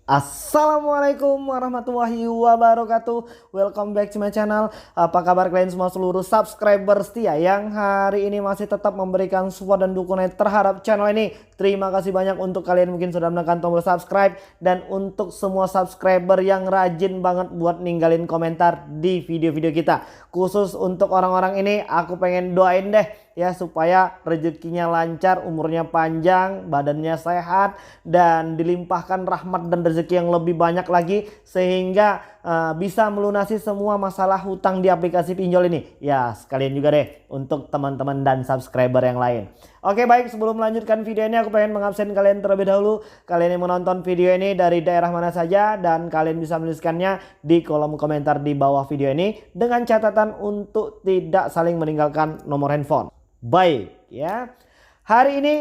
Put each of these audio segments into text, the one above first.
Assalamualaikum warahmatullahi wabarakatuh. Welcome back to my channel. Apa kabar kalian semua seluruh subscriber setia yang hari ini masih tetap memberikan support dan dukungan terhadap channel ini. Terima kasih banyak untuk kalian mungkin sudah menekan tombol subscribe. Dan untuk semua subscriber yang rajin banget buat ninggalin komentar di video-video kita. Khusus untuk orang-orang ini aku pengen doain deh ya, supaya rezekinya lancar, umurnya panjang, badannya sehat, dan dilimpahkan rahmat dan rezeki yang lebih banyak lagi, sehingga bisa melunasi semua masalah hutang di aplikasi pinjol ini. Ya, sekalian juga deh untuk teman-teman dan subscriber yang lain. Oke, baik, sebelum melanjutkan video ini aku pengen mengabsen kalian terlebih dahulu. Kalian yang menonton video ini dari daerah mana saja, dan kalian bisa menuliskannya di kolom komentar di bawah video ini dengan catatan untuk tidak saling meninggalkan nomor handphone. Baik ya, hari ini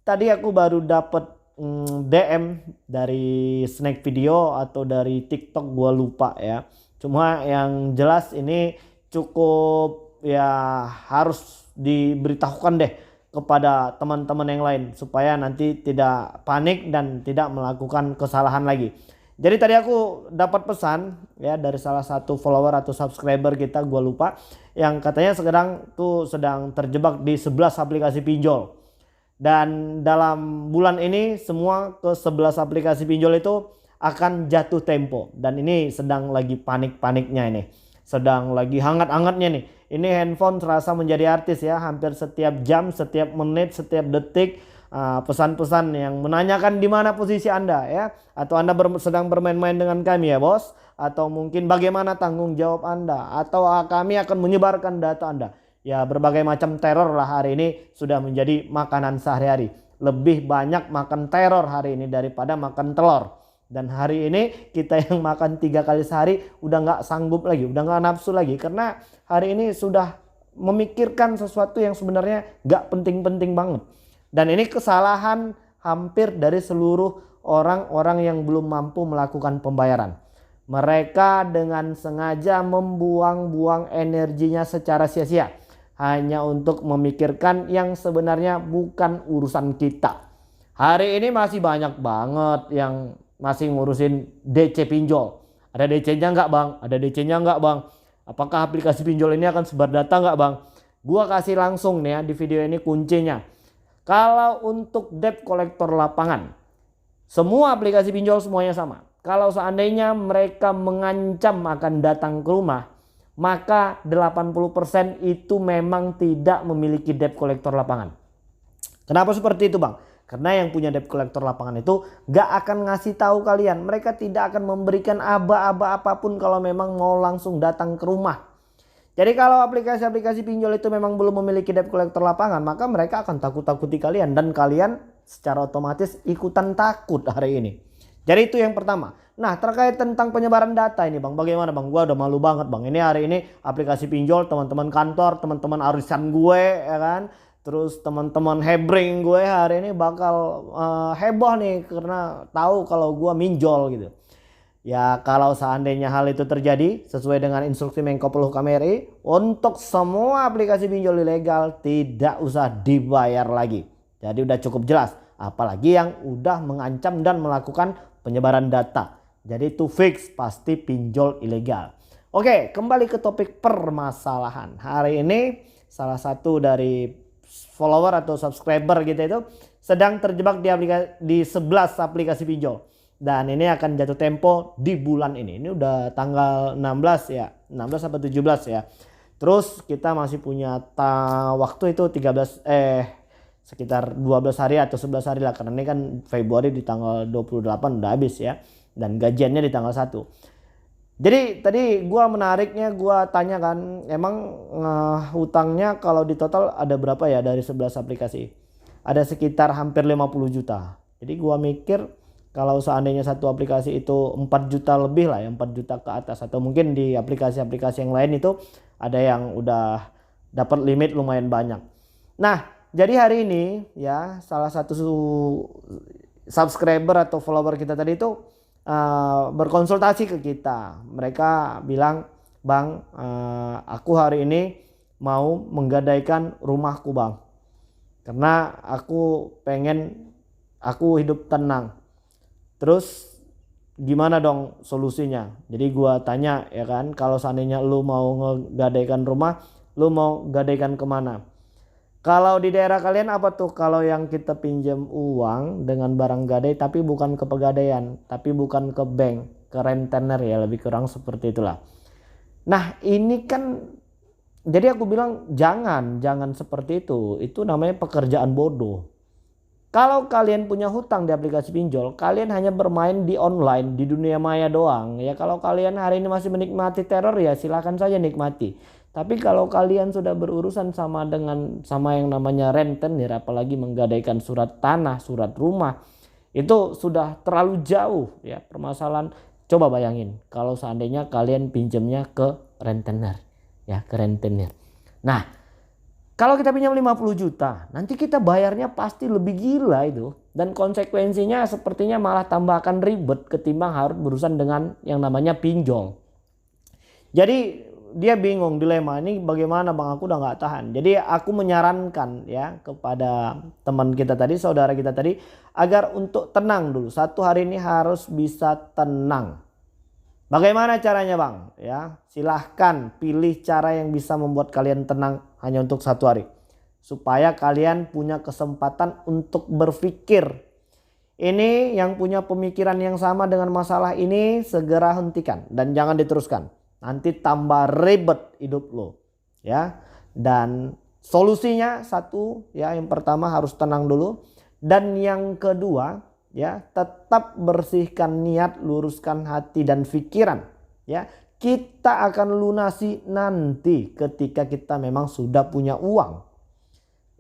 tadi aku baru dapat DM dari snack video atau dari TikTok, gua lupa ya. Cuma yang jelas ini cukup ya, harus diberitahukan deh kepada teman-teman yang lain supaya nanti tidak panik dan tidak melakukan kesalahan lagi. Jadi tadi aku dapat pesan ya dari salah satu follower atau subscriber kita, gua lupa, yang katanya sedang terjebak di 11 aplikasi pinjol. Dan dalam bulan ini semua ke 11 aplikasi pinjol itu akan jatuh tempo. Dan ini sedang lagi panik-paniknya ini. Sedang lagi hangat-hangatnya nih. Ini handphone serasa menjadi artis ya, hampir setiap jam, setiap menit, setiap detik pesan-pesan yang menanyakan di mana posisi Anda ya, atau Anda sedang bermain-main dengan kami ya bos, atau mungkin bagaimana tanggung jawab Anda, atau kami akan menyebarkan data Anda. Ya, berbagai macam teror lah hari ini sudah menjadi makanan sehari-hari. Lebih banyak makan teror hari ini daripada makan telur. Dan hari ini kita yang makan 3 kali sehari udah nggak sanggup lagi, udah nggak nafsu lagi, karena hari ini sudah memikirkan sesuatu yang sebenarnya nggak penting-penting banget. Dan ini kesalahan hampir dari seluruh orang-orang yang belum mampu melakukan pembayaran. Mereka dengan sengaja membuang-buang energinya secara sia-sia hanya untuk memikirkan yang sebenarnya bukan urusan kita. Hari ini masih banyak banget yang masih ngurusin DC pinjol. Ada DC-nya nggak bang? Ada DC-nya nggak bang? Apakah aplikasi pinjol ini akan sebar data nggak bang? Gua kasih langsung nih ya di video ini kuncinya. Kalau untuk debt collector lapangan, semua aplikasi pinjol semuanya sama. Kalau seandainya mereka mengancam akan datang ke rumah, maka 80% itu memang tidak memiliki debt collector lapangan. Kenapa seperti itu bang? Karena yang punya debt collector lapangan itu gak akan ngasih tahu kalian. Mereka tidak akan memberikan aba-aba apapun kalau memang mau langsung datang ke rumah. Jadi kalau aplikasi-aplikasi pinjol itu memang belum memiliki debt collector lapangan, maka mereka akan takut-takuti kalian, dan kalian secara otomatis ikutan takut hari ini. Jadi itu yang pertama. Nah, terkait tentang penyebaran data ini bang, bagaimana bang? Gua udah malu banget bang. Ini hari ini aplikasi pinjol, teman-teman kantor, teman-teman arisan gue ya kan, terus teman-teman hebring gue hari ini bakal heboh nih karena tahu kalau gua minjol gitu. Ya, kalau seandainya hal itu terjadi sesuai dengan instruksi Menko Polhukam RI, untuk semua aplikasi pinjol ilegal tidak usah dibayar lagi. Jadi udah cukup jelas, apalagi yang udah mengancam dan melakukan penyebaran data. Jadi itu fix pasti pinjol ilegal. Oke, kembali ke topik permasalahan. Hari ini salah satu dari follower atau subscriber gitu itu sedang terjebak di 11 aplikasi pinjol. Dan ini akan jatuh tempo di bulan ini. Ini udah tanggal 16 ya. 16 atau 17 ya. Terus kita masih punya waktu itu sekitar 12 hari atau 11 hari lah. Karena ini kan Februari di tanggal 28 udah habis ya. Dan gajiannya di tanggal 1. Jadi tadi gua menariknya, gua tanya kan, emang hutangnya kalau di total ada berapa ya dari 11 aplikasi? Ada sekitar hampir 50 juta. Jadi gua mikir, kalau seandainya satu aplikasi itu 4 juta lebih lah ya, 4 juta ke atas, atau mungkin di aplikasi-aplikasi yang lain itu ada yang udah dapat limit lumayan banyak. Nah, jadi hari ini ya salah satu subscriber atau follower kita tadi itu berkonsultasi ke kita. Mereka bilang, "Bang, aku hari ini mau menggadaikan rumahku, Bang. Karena aku pengen aku hidup tenang. Terus gimana dong solusinya? Jadi gua tanya ya kan, kalau seandainya lu mau ngegadaikan rumah, lu mau gadaikan kemana? Kalau di daerah kalian apa tuh kalau yang kita pinjam uang dengan barang gadai tapi bukan ke pegadaian, tapi bukan ke bank, ke rentenir ya, lebih kurang seperti itulah. Nah ini kan jadi aku bilang jangan seperti itu. Itu namanya pekerjaan bodoh. Kalau kalian punya hutang di aplikasi pinjol, kalian hanya bermain di online, di dunia maya doang. Ya kalau kalian hari ini masih menikmati teror ya silakan saja nikmati. Tapi kalau kalian sudah berurusan sama yang namanya rentenir, apalagi menggadaikan surat tanah, surat rumah, itu sudah terlalu jauh ya permasalahan. Coba bayangin kalau seandainya kalian pinjamnya ke rentenir, ya ke rentenir. Nah, kalau kita pinjam 50 juta, nanti kita bayarnya pasti lebih gila itu. Dan konsekuensinya sepertinya malah tambah akan ribet ketimbang harus berurusan dengan yang namanya pinjol. Jadi dia bingung dilema ini bagaimana bang, aku udah nggak tahan. Jadi aku menyarankan ya kepada teman kita tadi, saudara kita tadi, agar untuk tenang dulu. Satu hari ini harus bisa tenang. Bagaimana caranya bang? Ya, silahkan pilih cara yang bisa membuat kalian tenang hanya untuk satu hari. Supaya kalian punya kesempatan untuk berpikir. Ini yang punya pemikiran yang sama dengan masalah ini segera hentikan dan jangan diteruskan. Nanti tambah ribet hidup lo. Ya, dan solusinya satu ya, yang pertama harus tenang dulu. Dan yang kedua, ya tetap bersihkan niat, luruskan hati dan pikiran ya. Kita akan lunasi nanti ketika kita memang sudah punya uang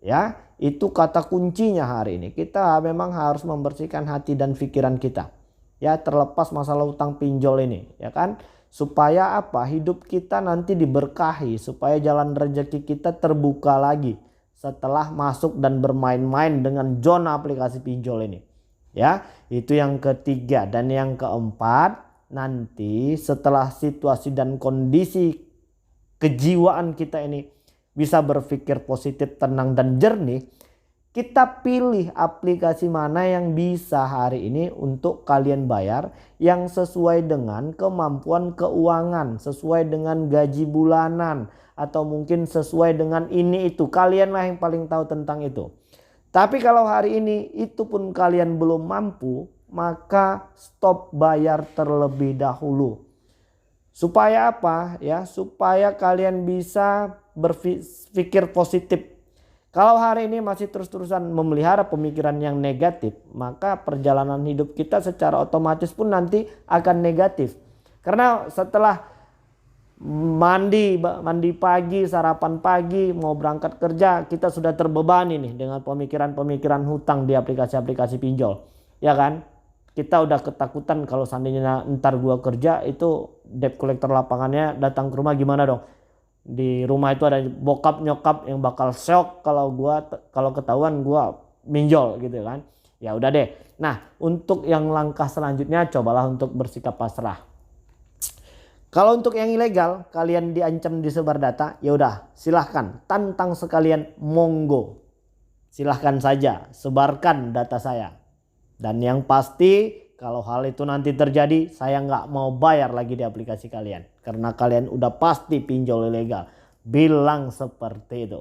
ya. Itu kata kuncinya hari ini, kita memang harus membersihkan hati dan pikiran kita ya, terlepas masalah utang pinjol ini ya kan, supaya apa, hidup kita nanti diberkahi, supaya jalan rezeki kita terbuka lagi setelah masuk dan bermain-main dengan zona aplikasi pinjol ini. Ya, itu yang ketiga. Dan yang keempat, nanti setelah situasi dan kondisi kejiwaan kita ini bisa berpikir positif, tenang dan jernih, kita pilih aplikasi mana yang bisa hari ini untuk kalian bayar, yang sesuai dengan kemampuan keuangan, sesuai dengan gaji bulanan, atau mungkin sesuai dengan ini itu. Kalianlah yang paling tahu tentang itu. Tapi kalau hari ini itu pun kalian belum mampu, maka stop bayar terlebih dahulu. Supaya apa ya? Supaya kalian bisa berpikir positif. Kalau hari ini masih terus-terusan memelihara pemikiran yang negatif, maka perjalanan hidup kita secara otomatis pun nanti akan negatif. Karena setelah mandi pagi, sarapan pagi, mau berangkat kerja, kita sudah terbebani nih dengan pemikiran-pemikiran hutang di aplikasi-aplikasi pinjol. Ya kan? Kita udah ketakutan kalau seandainya ntar gua kerja itu debt collector lapangannya datang ke rumah, gimana dong? Di rumah itu ada bokap nyokap yang bakal shock kalau ketahuan gua pinjol gitu kan. Ya udah deh. Nah, untuk yang langkah selanjutnya cobalah untuk bersikap pasrah. Kalau untuk yang ilegal, kalian diancam disebar data, ya udah silahkan, tantang sekalian, monggo. Silahkan saja, sebarkan data saya. Dan yang pasti kalau hal itu nanti terjadi, saya nggak mau bayar lagi di aplikasi kalian. Karena kalian udah pasti pinjol ilegal. Bilang seperti itu.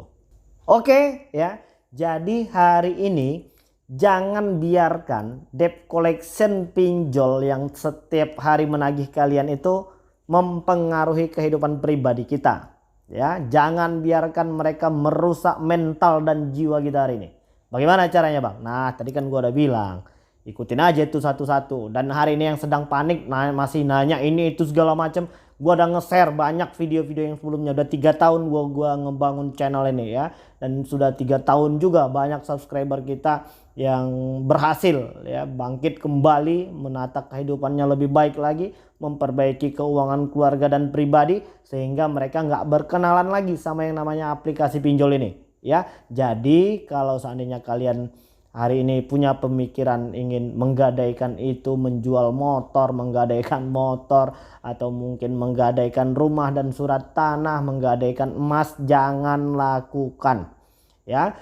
Oke ya, jadi hari ini jangan biarkan debt collection pinjol yang setiap hari menagih kalian itu mempengaruhi kehidupan pribadi kita ya. Jangan biarkan mereka merusak mental dan jiwa kita hari ini. Bagaimana caranya bang? Nah tadi kan gua udah bilang, ikutin aja itu satu-satu. Dan hari ini yang sedang panik masih nanya ini itu segala macam, gua udah nge-share banyak video-video yang sebelumnya. Udah 3 tahun gua ngebangun channel ini ya, dan sudah 3 tahun juga banyak subscriber kita yang berhasil ya bangkit kembali, menata kehidupannya lebih baik lagi, memperbaiki keuangan keluarga dan pribadi, sehingga mereka nggak berkenalan lagi sama yang namanya aplikasi pinjol ini ya. Jadi kalau seandainya kalian hari ini punya pemikiran ingin menggadaikan itu, menjual motor, menggadaikan motor, atau mungkin menggadaikan rumah dan surat tanah, menggadaikan emas, jangan lakukan ya.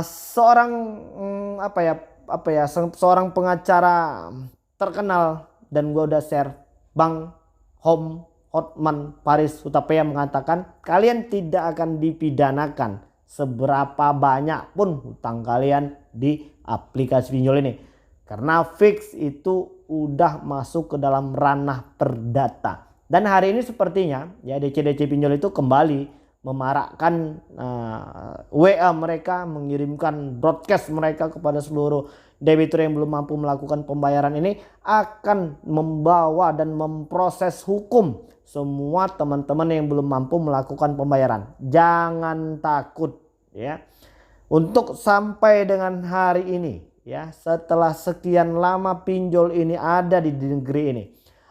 Seorang seorang pengacara terkenal dan gue udah share, Bang Hotman Paris Hutapea mengatakan kalian tidak akan dipidanakan seberapa banyak pun hutang kalian di aplikasi pinjol ini. Karena fix itu udah masuk ke dalam ranah perdata. Dan hari ini sepertinya ya DC-DC pinjol itu kembali memarakkan WA mereka, mengirimkan broadcast mereka kepada seluruh debitur yang belum mampu melakukan pembayaran ini, akan membawa dan memproses hukum semua teman-teman yang belum mampu melakukan pembayaran. Jangan takut ya. Untuk sampai dengan hari ini ya, setelah sekian lama pinjol ini ada di negeri ini,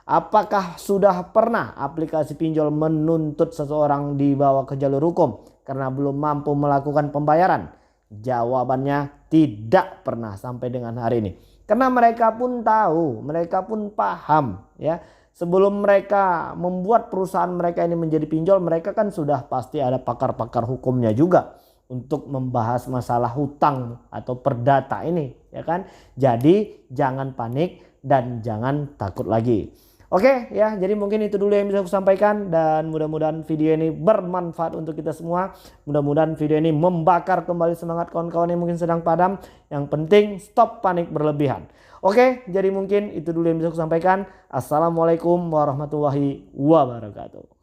apakah sudah pernah aplikasi pinjol menuntut seseorang dibawa ke jalur hukum karena belum mampu melakukan pembayaran? Jawabannya tidak pernah sampai dengan hari ini. Karena mereka pun tahu, mereka pun paham ya. Sebelum mereka membuat perusahaan mereka ini menjadi pinjol, mereka kan sudah pasti ada pakar-pakar hukumnya juga untuk membahas masalah hutang atau perdata ini, ya kan? Jadi jangan panik dan jangan takut lagi. Oke ya, jadi mungkin itu dulu yang bisa aku sampaikan, dan mudah-mudahan video ini bermanfaat untuk kita semua. Mudah-mudahan video ini membakar kembali semangat kawan-kawan yang mungkin sedang padam. Yang penting stop panik berlebihan. Oke, jadi mungkin itu dulu yang bisa aku sampaikan. Assalamualaikum warahmatullahi wabarakatuh.